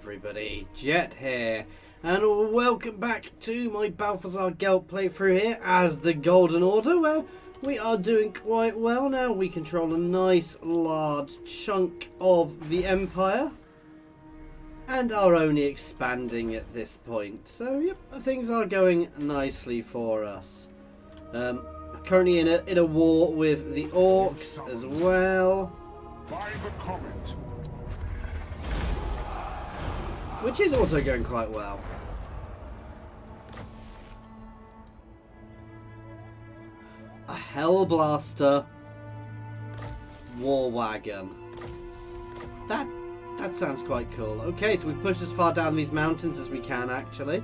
everybody, Jet here, and welcome back to my Balthazar Gelt playthrough here as the Golden Order, where we are doing quite well now. We control a nice large chunk of the Empire and are only expanding at this point. So yep, things are going nicely for us. Currently in a war with the Orcs as well. By the comet. Which is also going quite well. A Hellblaster War Wagon. That sounds quite cool. Okay, so we push as far down these mountains as we can, actually.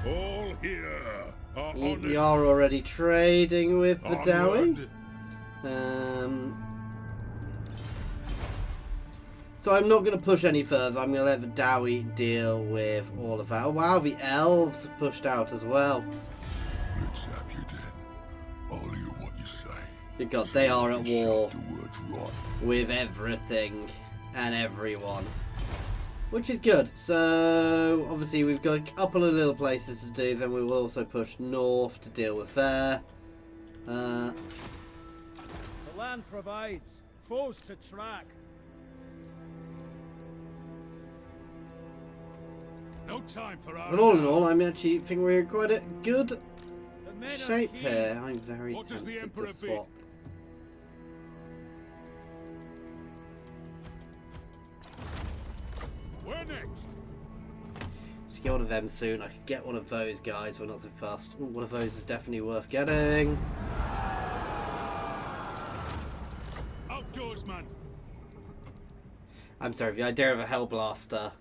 All here are We are already trading with the Dowie. So I'm not going to push any further. I'm going to let the Dowie deal with all of that. Oh, wow, the elves have pushed out as well. Let's have you then. I'll hear what you say. Good God, they are at war Afterwards, right. with everything and everyone, which is good. So obviously we've got a couple of little places to do. Then we will also push north to deal with there. The land provides. Foes to track. No time for our. But all in all, I'm actually think we're in quite a good The men are shape keen. here. I'm very What does the tempted Emperor to swap. Where next? So get one of them soon. I could get one of those guys. We're not so fast. Ooh, one of those is definitely worth getting. Outdoorsman. I'm sorry, the idea of a Hellblaster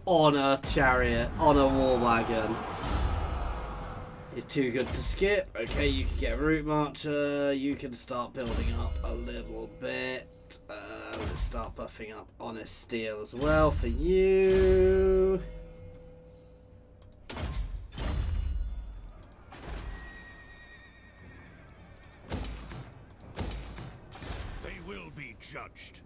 on a chariot, on a war wagon, is too good to skip. Okay, you can get a route marcher. You can start building up a little bit. Let's start buffing up honest steel as well for you. They will be judged.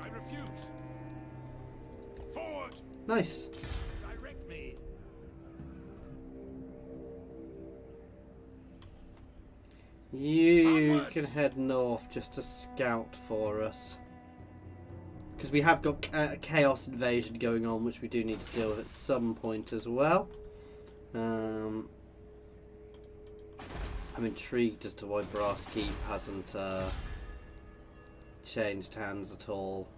I refuse. Forward. Nice. Direct me. You can head north just to scout for us. Because we have got a chaos invasion going on, which we do need to deal with at some point as well. I'm intrigued as to why Brass Keep hasn't changed hands at all.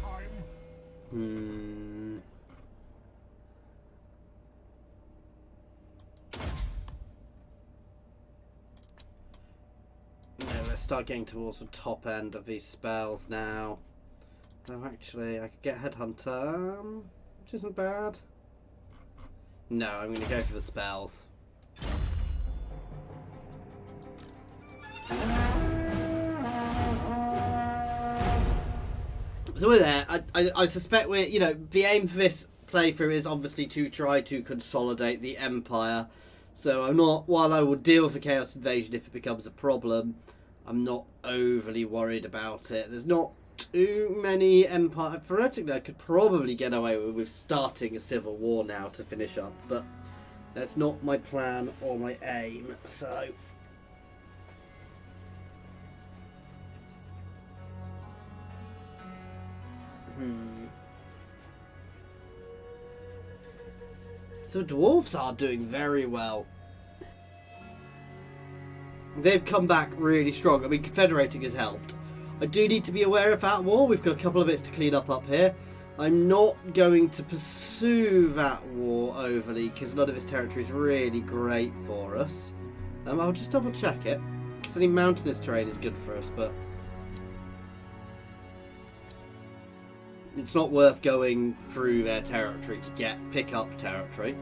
Time. Yeah, let's start getting towards the top end of these spells now. Though actually, I could get Headhunter, which isn't bad. No, I'm going to go for the spells. So we're there. I suspect we're, you know, the aim for this playthrough is obviously to try to consolidate the Empire. So I'm not, while I will deal with the Chaos Invasion if it becomes a problem, I'm not overly worried about it. There's not too many Empire. Theoretically, I could probably get away with starting a civil war now to finish up, but that's not my plan or my aim, so... So dwarves are doing very well. They've come back really strong. I mean, confederating has helped. I do need to be aware of that war. We've got a couple of bits to clean up here. I'm not going to pursue that war overly because none of its territory is really great for us. I'll just double check it. Because any mountainous terrain is good for us, but it's not worth going through their territory to pick up territory.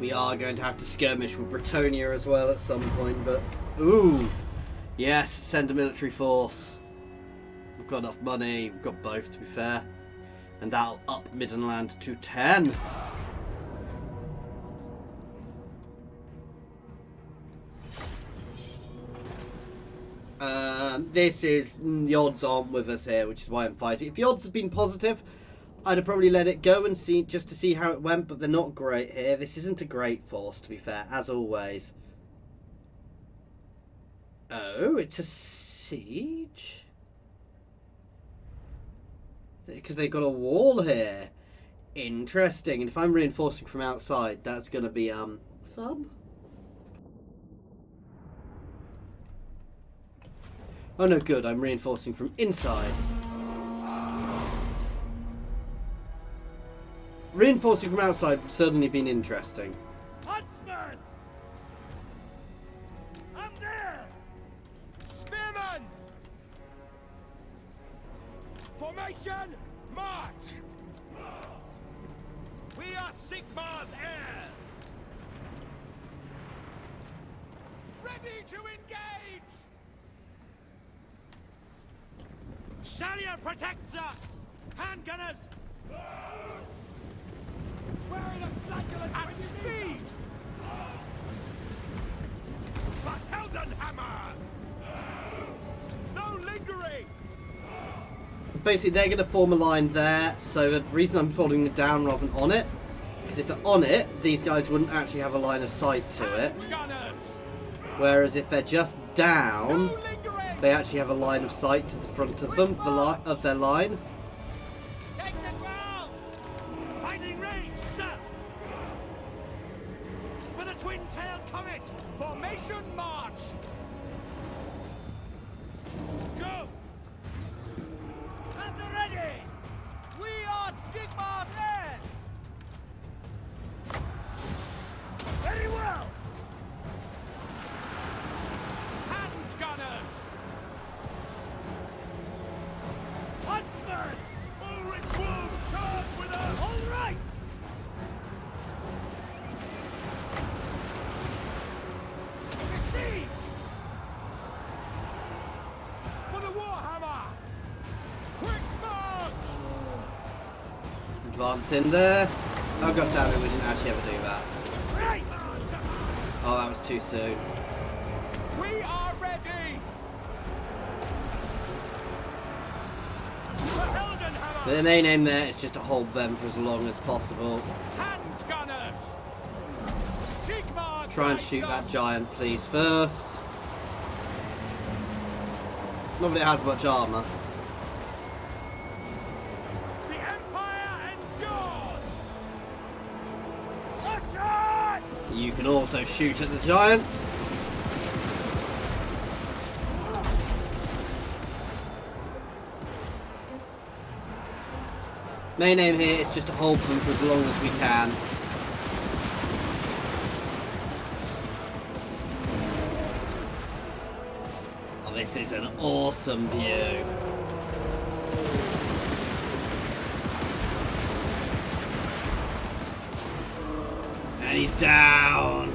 We are going to have to skirmish with Bretonia as well at some point, but... Ooh! Yes, send a military force. We've got enough money. We've got both, to be fair. And that'll up Middenland to 10. This is... The odds aren't with us here, which is why I'm fighting. If the odds had been positive, I'd have probably let it go and see just to see how it went, but they're not great here. This isn't a great force, to be fair, as always. Oh, it's a siege? Because they've got a wall here. Interesting. And if I'm reinforcing from outside, that's going to be fun. Oh no, good. I'm reinforcing from inside. Reinforcing from outside would certainly been interesting. Huntsman! I'm there! Spearman! Formation, march! We are Sigmar's heirs! Ready to engage! Shalia protects us! Handgunners! At speed! For Heldenhammer! No lingering! Basically, they're going to form a line there, so the reason I'm folding it down rather than on it, because if they're on it, these guys wouldn't actually have a line of sight to it. Whereas if they're just down, they actually have a line of sight to the front of them, of their line. Take the ground! Fighting range, sir! For the twin-tailed comet! Formation march! Go! At the ready! We are Sigmar's heirs! Very well! Handgunners! Huntsman! Ulrich Wolves charge with us! All right! Receive! For the Warhammer! Quick march! Advance in there. Oh god damn it, we didn't actually ever do that. Right! Oh, that was too soon. We are ready! For Heldenhammer! But the main aim there is just to hold them for as long as possible. Handgunners! Sigmar Try and shoot that giant, please, first. Not that it has much armour. The Empire endures! Watch out! You can also shoot at the giant. Main aim here is just to hold them for as long as we can. Oh, this is an awesome view. And he's down.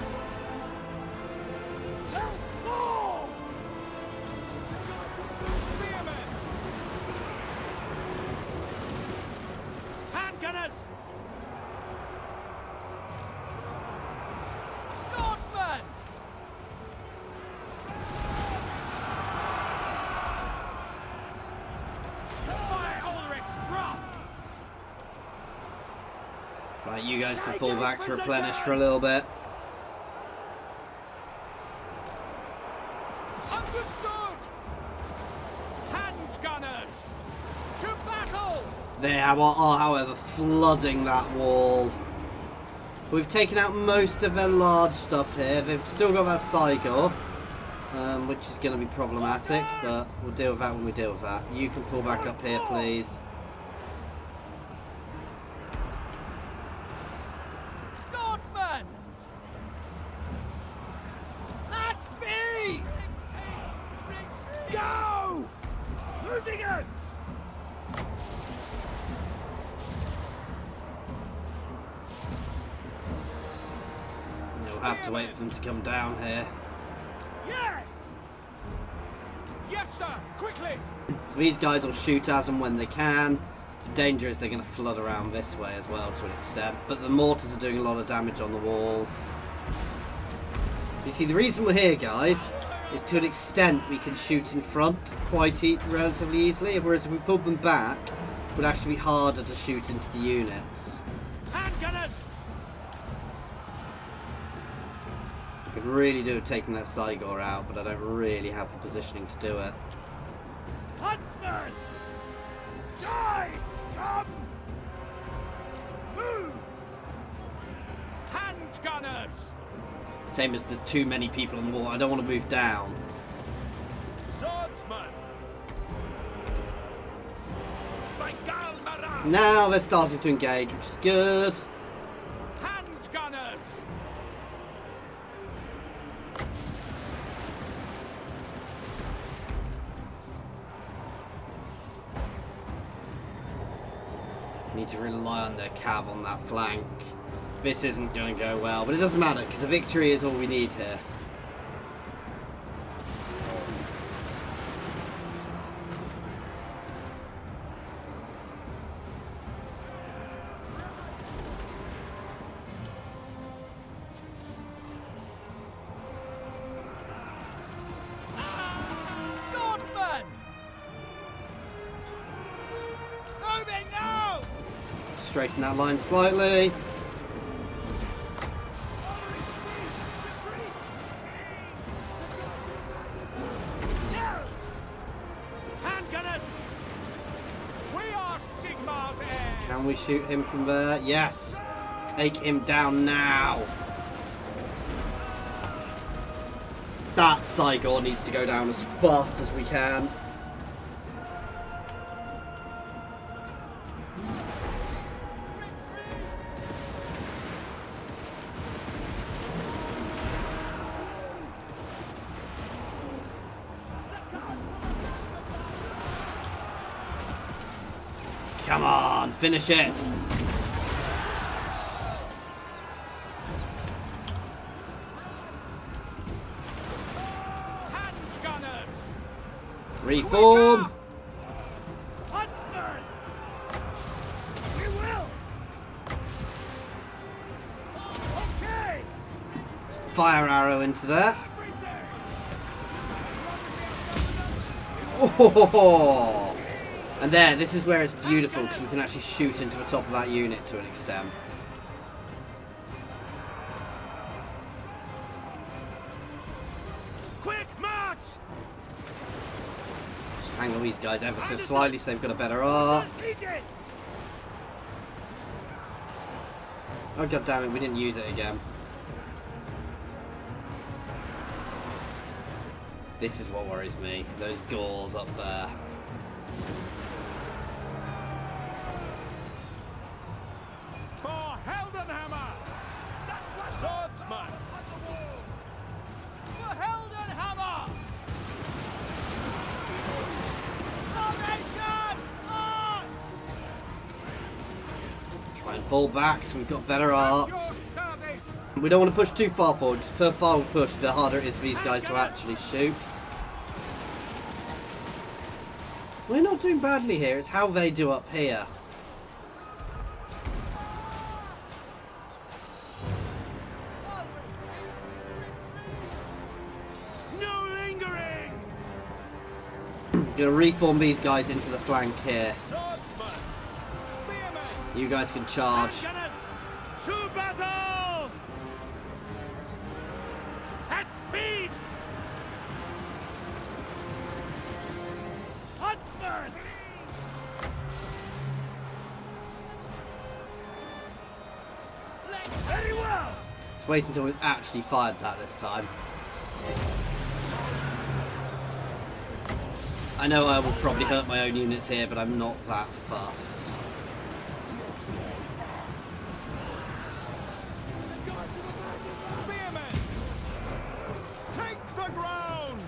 Fall! Spearmen! Handgunners! Swordsman! Fire Ulrich's wrath! Right, you guys can fall back to replenish for a little bit. Understood! Handgunners! To battle! They are, however, flooding that wall. We've taken out most of their large stuff here. They've still got that Cygor, which is going to be problematic, but we'll deal with that when we deal with that. You can pull back up here, please. Swordsman! At speed! Go! Moving out! We'll have to wait for them to come down here. Yes! Yes, sir! Quickly! So these guys will shoot as and when they can. The danger is they're going to flood around this way as well to an extent. But the mortars are doing a lot of damage on the walls. You see, the reason we're here, guys, is to an extent we can shoot in front quite relatively easily. Whereas if we pulled them back, it would actually be harder to shoot into the units. Hand gunners! I could really do with taking that Cygor out, but I don't really have the positioning to do it. Huntsman! Die, scum! Move! Hand gunners! Same as there's too many people on the wall. I don't want to move down. Swordsman! By Galmaran! Now they're starting to engage, which is good. Hand gunners! Need to rely on their cav on that flank. This isn't going to go well, but it doesn't matter because a victory is all we need here. Swordsman! Moving now! Straighten that line slightly. Hand gunners! We are Sigmar's heirs! Can we shoot him from there? Yes. Take him down now. That Cygor needs to go down as fast as we can. Come on, finish it. Hand gunners! Reform. Huntsman! We will! Okay! Fire arrow into there. Everything! Oh, and there, this is where it's beautiful because we can actually shoot into the top of that unit to an extent. Quick march! Just angle these guys ever so slightly so they've got a better arc. Let's eat it! Oh god damn it, we didn't use it again. This is what worries me. Those Gauls up there. For Heldenhammer! Swordsman! For Heldenhammer! Formation! March! Try and fall back so we've got better At your arcs. service! We don't want to push too far forward. The far we push, the harder it is for these guys to actually shoot. We're not doing badly here, it's how they do up here. No lingering! Gonna reform these guys into the flank here. Swordsman! Spearman! You guys can charge. Gunners! To battle! At speed! Huntsman! Very well! Let's wait until we've actually fired that this time. I know I will probably hurt my own units here, but I'm not that fussed. Spearmen! Take the ground!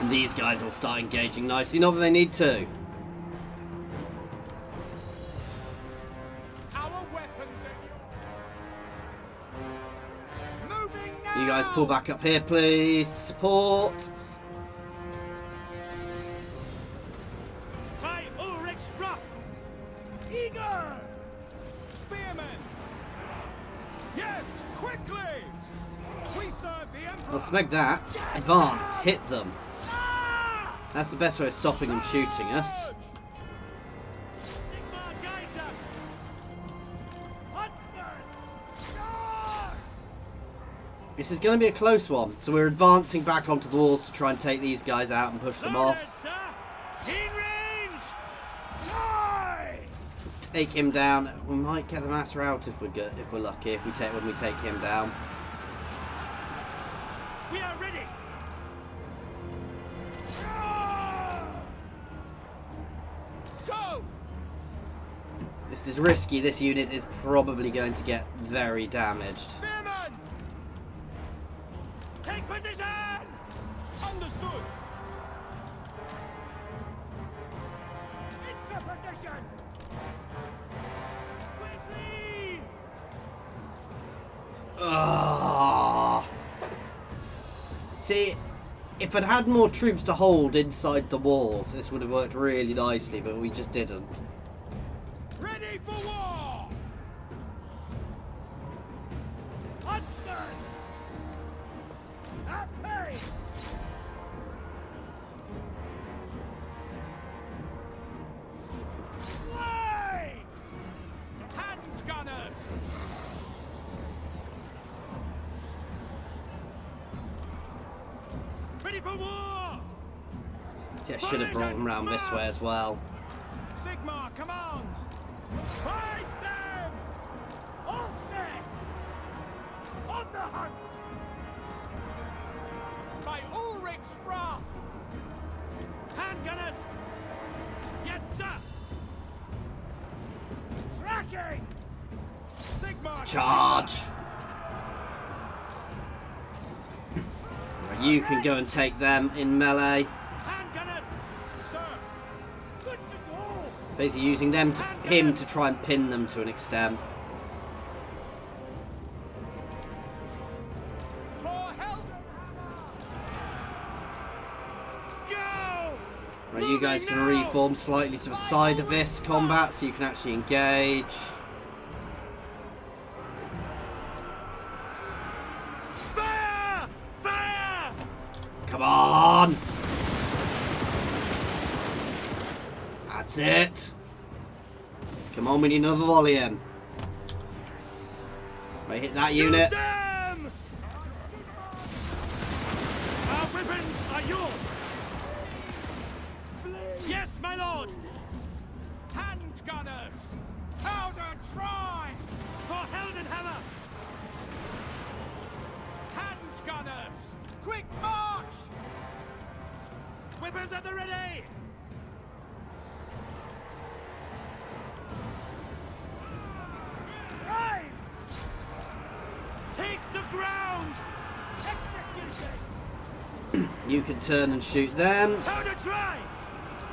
And these guys will start engaging nicely, not that they need to. Our weapons at your... Moving You guys pull back up here, please, to support. By Ulrich's wrath! Eager! Spearmen! Yes, quickly! We serve the Emperor! Let's make that. Advance. Hit them. Ah! That's the best way of stopping them shooting us. Sigmar guides us! Huntsman! Charge! This is going to be a close one. So we're advancing back onto the walls to try and take these guys out and push them Loaded, off. sir! In range! Die! Let's take him down. We might get the master out if we're good, if we're lucky. When we take him down. We are ready! Go! This is risky. This unit is probably going to get very damaged. Spearmen! Take position! Understood! Into position! Quickly! Ah. See, if I'd had more troops to hold inside the walls, this would have worked really nicely, but we just didn't. Ready for war! Huntsman! At pace! Way! Hand gunners! Ready for war! See, I should have brought them round this way as well. Sigmar commands! Fight them! All set! On the hunt! By Ulrich's wrath! Handgunners! Yes, sir! Tracking! Sigmar! Charge! Right, you can go and take them in melee. Handgunners! Sir! Good to go! Basically using him to try and pin them to an extent. For help! Go! Right, you guys can reform slightly to the side of this combat so you can actually engage. Fire! Fire! Come on! That's it. Come on, we need another volley in. Right, hit that Shoot unit. them! Our weapons are yours. Yes, my lord. Hand gunners, powder try for Heldenhammer. Hand gunners, quick march. Weapons at the ready. Right. Take the ground. Executing. You can turn and shoot them. Powder try!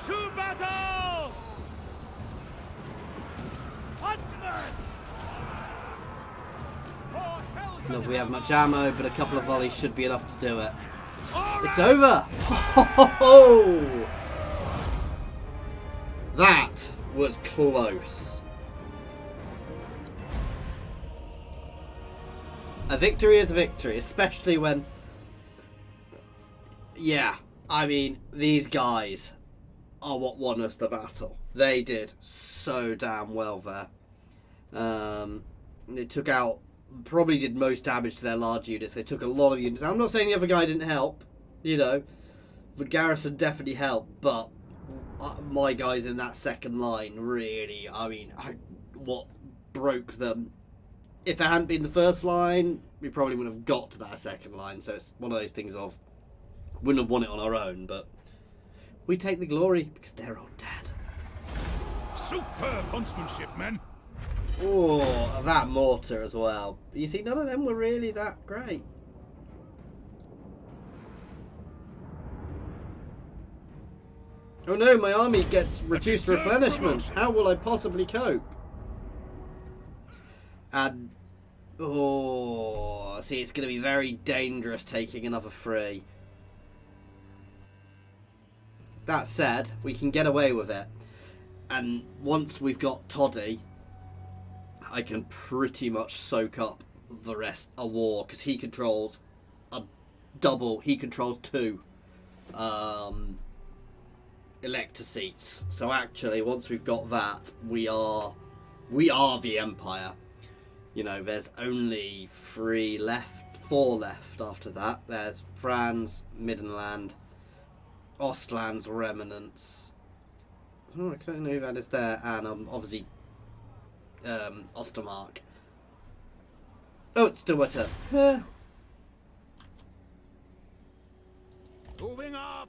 To battle! Huntsman! For Helga! Not that we have much ammo, but a couple of volleys should be enough to do it. All It's right. over! Ho-ho-ho! That was close. A victory is a victory, especially when... Yeah, I mean, these guys are what won us the battle. They did so damn well there. They took out, probably did most damage to their large units. They took a lot of units. I'm not saying the other guy didn't help, you know. The garrison definitely helped, but my guys in that second line really, I mean, what broke them. If it hadn't been the first line, we probably wouldn't have got to that second line. So it's one of those things of, wouldn't have won it on our own, but we take the glory because they're all dead. Superb huntsmanship, men. Oh, that mortar as well. You see, none of them were really that great. Oh no, my army gets reduced deserved replenishment. promotion. How will I possibly cope? And Oh, see, it's going to be very dangerous taking another 3. That said, we can get away with it. And once we've got Toddy, I can pretty much soak up the rest of war, because he controls he controls 2 elector seats. So actually, once we've got that, we are the Empire. You know, there's only 4 left after that. There's Franz, Middenland, Ostland's Remnants. Oh, I don't know who that is there. And obviously, Ostermark. Oh, it's still my turn. Moving off.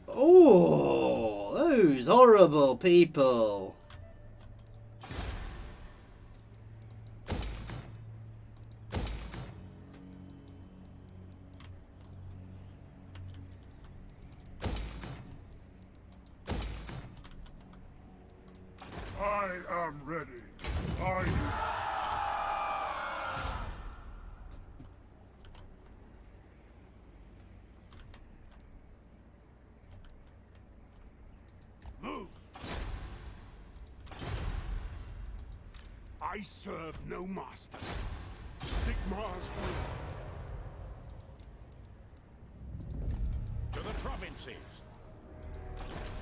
Oh, those horrible people. I am ready. Are you? Move. I serve no master. Sigmar's will. To the provinces.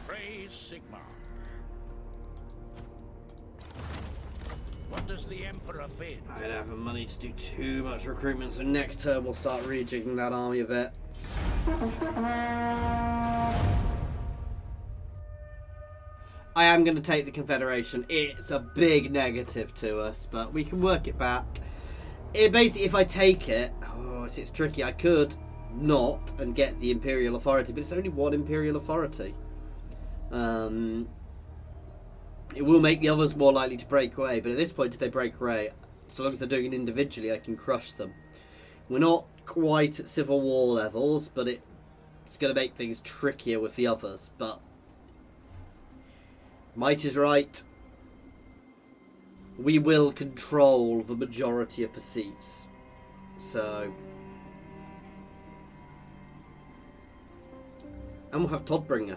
Praise Sigmar. What does the Emperor bid? I don't have the money to do too much recruitment, so next turn we'll start rejigging that army a bit. I am going to take the Confederation. It's a big negative to us, but we can work it back. Basically, if I take it, it's tricky. I could not and get the Imperial Authority, but it's only 1 Imperial Authority. It will make the others more likely to break away, but at this point, if they break away, so long as they're doing it individually, I can crush them. We're not quite at Civil War levels, but it's going to make things trickier with the others, but might is right. We will control the majority of the seats. So, and we'll have Todbringer.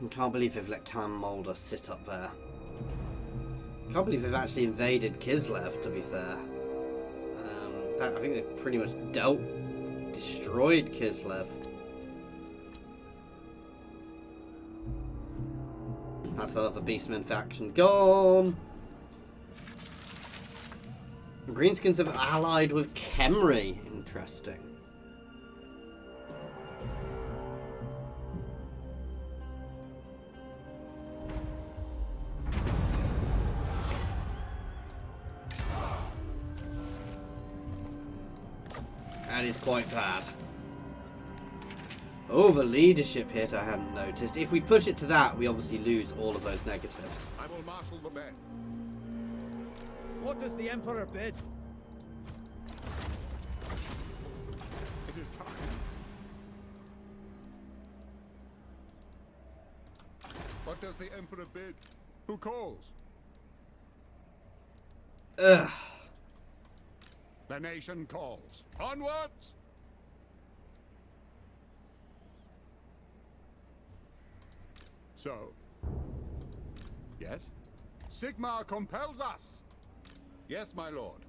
I can't believe they've let Clan Moulder sit up there. I can't believe they've actually invaded Kislev, to be fair. I think they've pretty much destroyed Kislev. That's the other Beastmen faction gone. Greenskins have allied with Khemri. Interesting. That is quite bad. Oh, the leadership hit I hadn't noticed. If we push it to that, we obviously lose all of those negatives. I will marshal the men. What does the Emperor bid? It is time. What does the Emperor bid? Who calls? Ugh. The nation calls. Onwards! So? Yes? Sigmar compels us! Yes, my lord.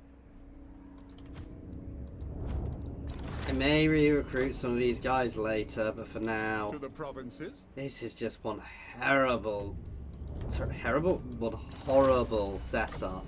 I may re-recruit some of these guys later, but for now, To the provinces? this is just one horrible setup.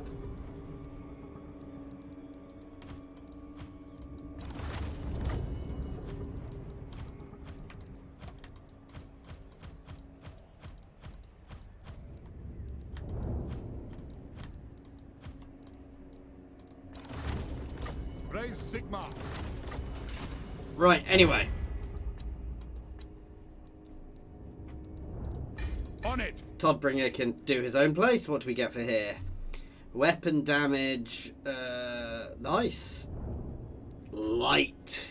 Praise Sigmar! Right, anyway. On it! Toddbringer can do his own place. What do we get for here? Weapon damage. Nice. Light.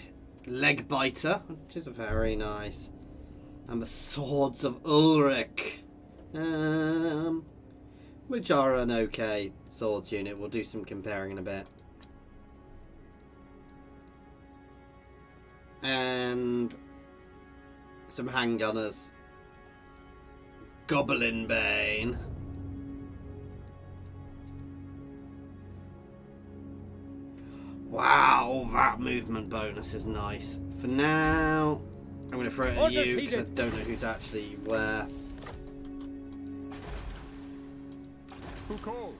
Leg biter, which is very nice. And the Swords of Ulrich. Which are an okay swords unit. We'll do some comparing in a bit. And some handgunners. Goblin Bane. Wow, that movement bonus is nice. For now, I'm going to throw it at you because I don't know who's actually where. Who calls?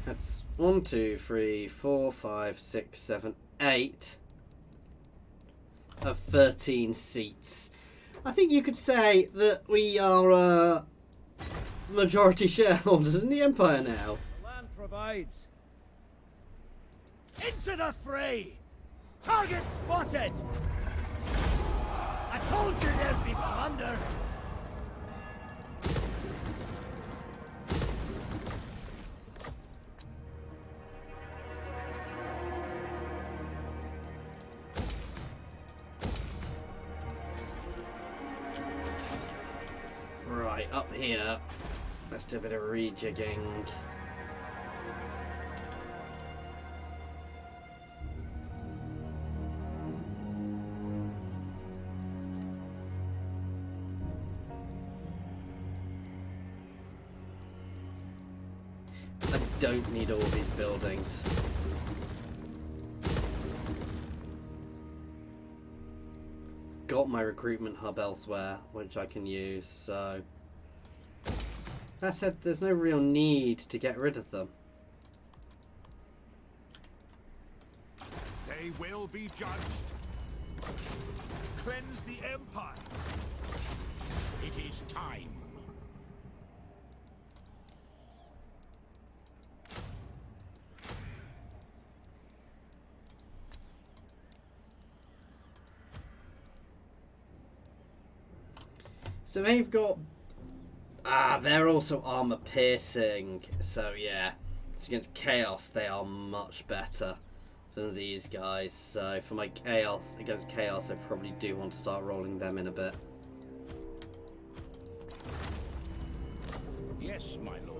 That's 1, 2, 3, 4, 5, 6, 7, 8 of 13 seats. I think you could say that we are majority shareholders in the Empire now. The land provides. Into the fray! Target spotted! I told you there'd be plunder! Right, up here, let's do a bit of rejigging. I don't need all these buildings. Got my recruitment hub elsewhere, which I can use, so... That said, there's no real need to get rid of them. They will be judged. Cleanse the Empire. It is time. So they've got... they're also armor piercing. So yeah, it's against Chaos. They are much better than these guys. So for my Chaos, against Chaos, I probably do want to start rolling them in a bit. Yes, my lord.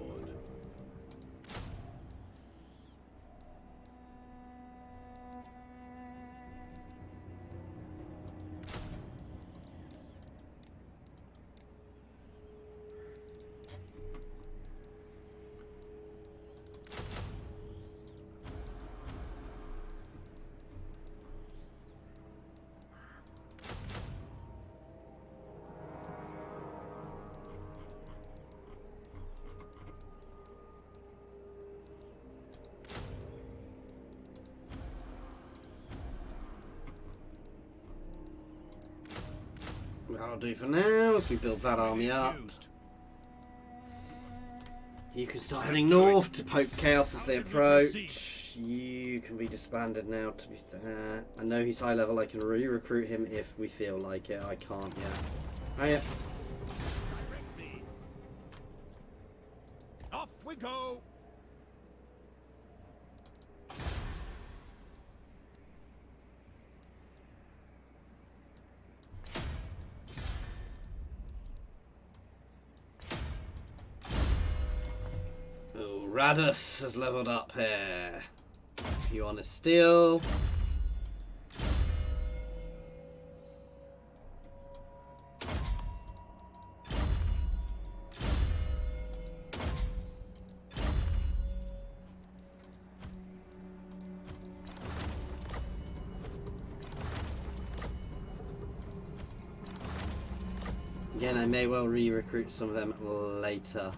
That'll do for now as we build that army up. You can start heading north to poke Chaos as they approach. You can be disbanded now, to be fair. I know he's high level. I can re-recruit him if we feel like it. I can't yet. Oh yeah. Off we go. Radus has leveled up here. You want to steal? Again, I may well re-recruit some of them later.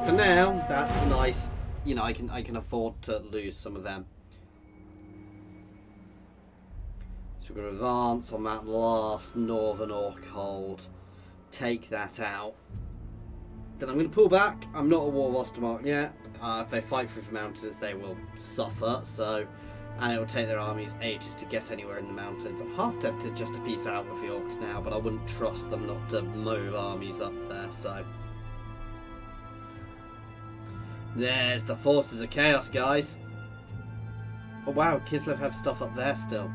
For now, that's nice. You know, I can afford to lose some of them. So we're going to advance on that last northern orc hold. Take that out. Then I'm going to pull back. I'm not a War of Ostermark yet. If they fight through the mountains, they will suffer. So And it will take their armies ages to get anywhere in the mountains. I'm half tempted just to peace out with the orcs now, but I wouldn't trust them not to move armies up there, so... There's the forces of chaos, guys. Oh wow, Kislev have stuff up there still.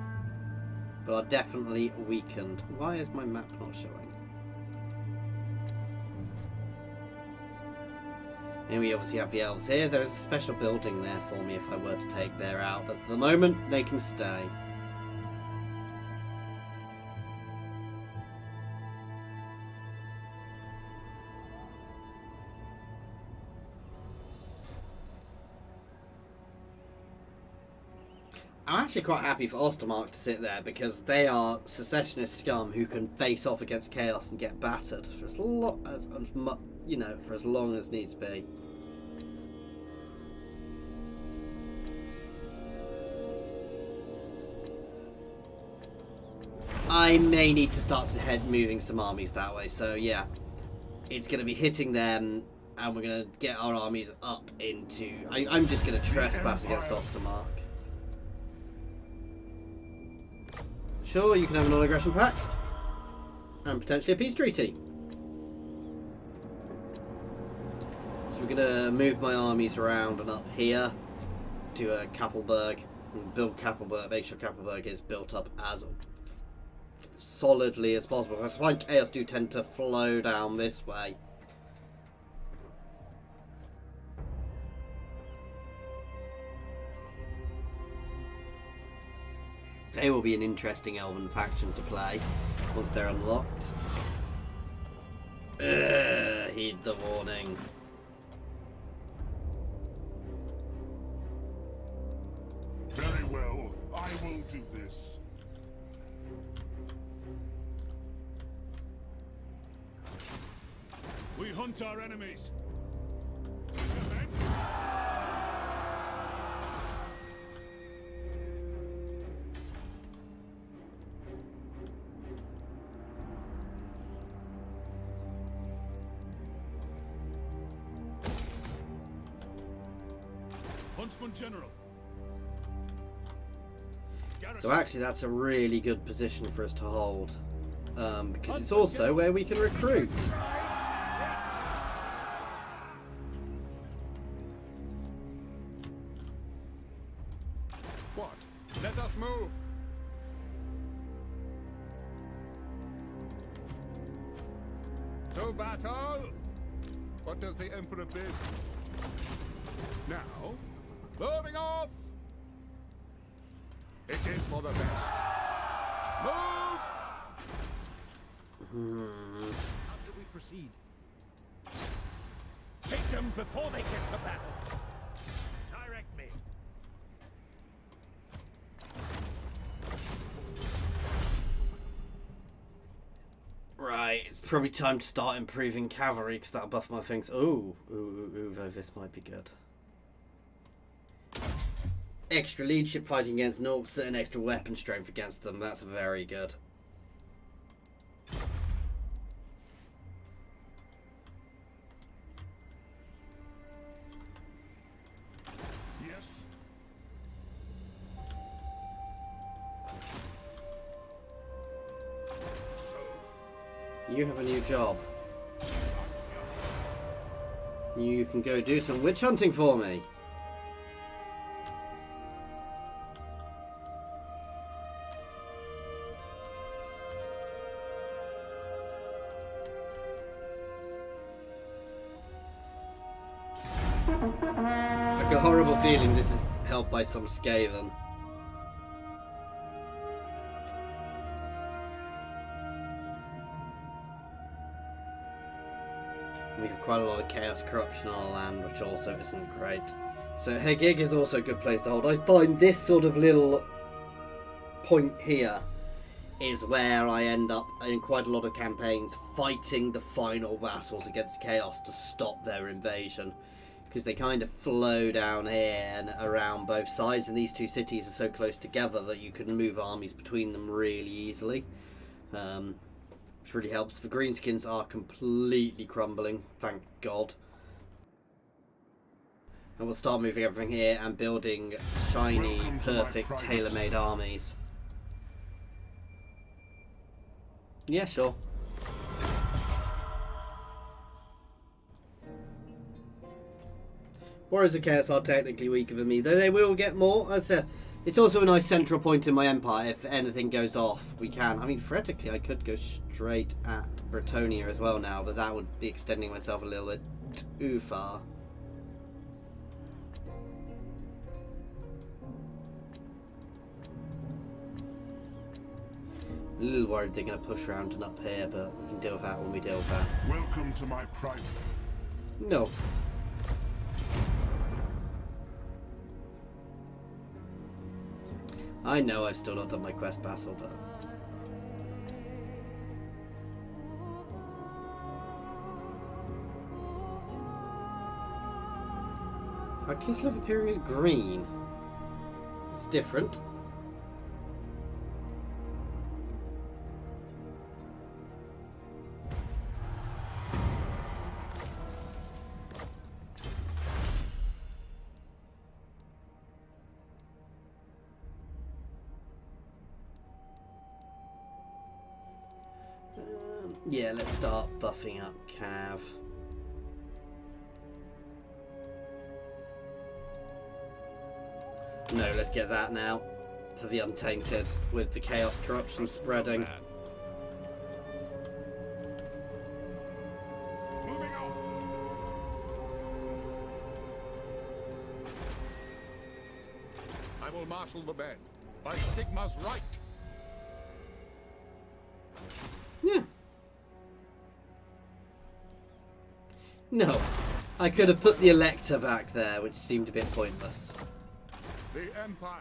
But are definitely weakened. Why is my map not showing? And we obviously have the elves here. There's a special building there for me if I were to take there out. But for the moment, they can stay. I'm actually quite happy for Ostermark to sit there because they are secessionist scum who can face off against chaos and get battered for as long as you know, for as long as needs be. I may need to start moving some armies that way, so yeah, it's going to be hitting them, and we're going to get our armies up into. I'm just going to trespass against Ostermark. Sure, you can have a non-aggression pact and potentially a peace treaty. So we're going to move my armies around and up here to Kappelberg and build Kappelberg. Make sure Kappelberg is built up as solidly as possible. I find chaos do tend to flow down this way. They will be an interesting elven faction to play once they're unlocked. Heed the warning. Very well, I will do this. We hunt our enemies. Huntsman General. So actually that's a really good position for us to hold. Because it's also where we can recruit. What? Let us move. To battle! What does the Emperor bid? Now, moving off! It is for the best. Move! How do we proceed? Take them before they get to battle. Direct me. Right, it's probably time to start improving cavalry because that'll buff my things. Ooh, this might be good. Extra leadership fighting against Norks and extra weapon strength against them. That's very good. Yes. You have a new job. You can go do some witch hunting for me. I've got a horrible feeling this is helped by some Skaven. We have quite a lot of chaos corruption on our land, which also isn't great. So Hegig is also a good place to hold. I find this sort of little point here is where I end up in quite a lot of campaigns fighting the final battles against chaos to stop their invasion. Because they kind of flow down here and around both sides, and these two cities are so close together that you can move armies between them really easily. Which really helps. The greenskins are completely crumbling, thank God. And we'll start moving everything here and building shiny, Welcome to my perfect, private tailor-made armies. Yeah, sure. Warriors of Chaos are technically weaker than me, though they will get more. As I said, it's also a nice central point in my empire. If anything goes off, we can. I mean, theoretically, I could go straight at Bretonia as well now, but that would be extending myself a little bit too far. A little worried they're going to push around and up here, but we can deal with that when we deal with that. Welcome to my private. No. I know I've still not done my quest battle, but... Our Kislev appearing as green. It's different. Yeah, let's start buffing up Cav. No, let's get that now for the Untainted with the Chaos Corruption spreading. Moving off. I will marshal the men by Sigma's right. Yeah. No, I could have put the Elector back there, which seemed a bit pointless. The Empire.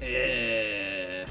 Eh.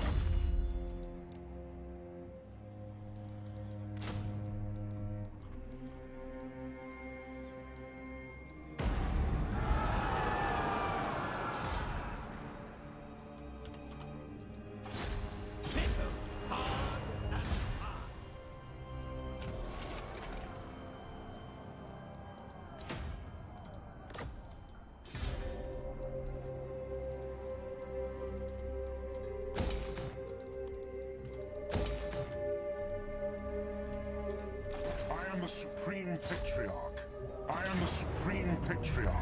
I am the Supreme Patriarch. I am the Supreme Patriarch.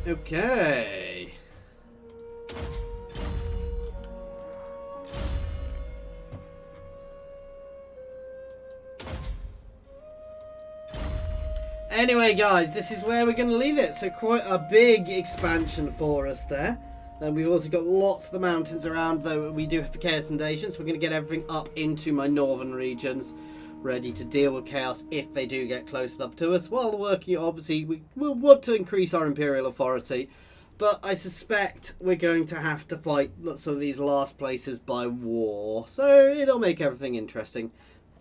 Okay. Anyway, guys, this is where we're going to leave it. So quite a big expansion for us there. And we've also got lots of the mountains around, though we do have the Chaos Invasion. So we're going to get everything up into my northern regions, ready to deal with Chaos if they do get close enough to us. While working, obviously, we will want to increase our Imperial authority. But I suspect we're going to have to fight some of these last places by war. So it'll make everything interesting.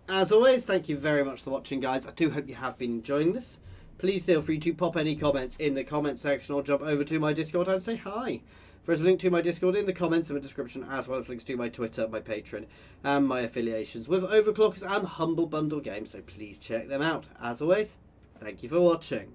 As always, thank you very much for watching, guys. I do hope you have been enjoying this. Please feel free to pop any comments in the comment section or jump over to my Discord and say hi. There's a link to my Discord in the comments and the description, as well as links to my Twitter, my Patreon, and my affiliations with Overclockers and Humble Bundle Games, so please check them out. As always, thank you for watching.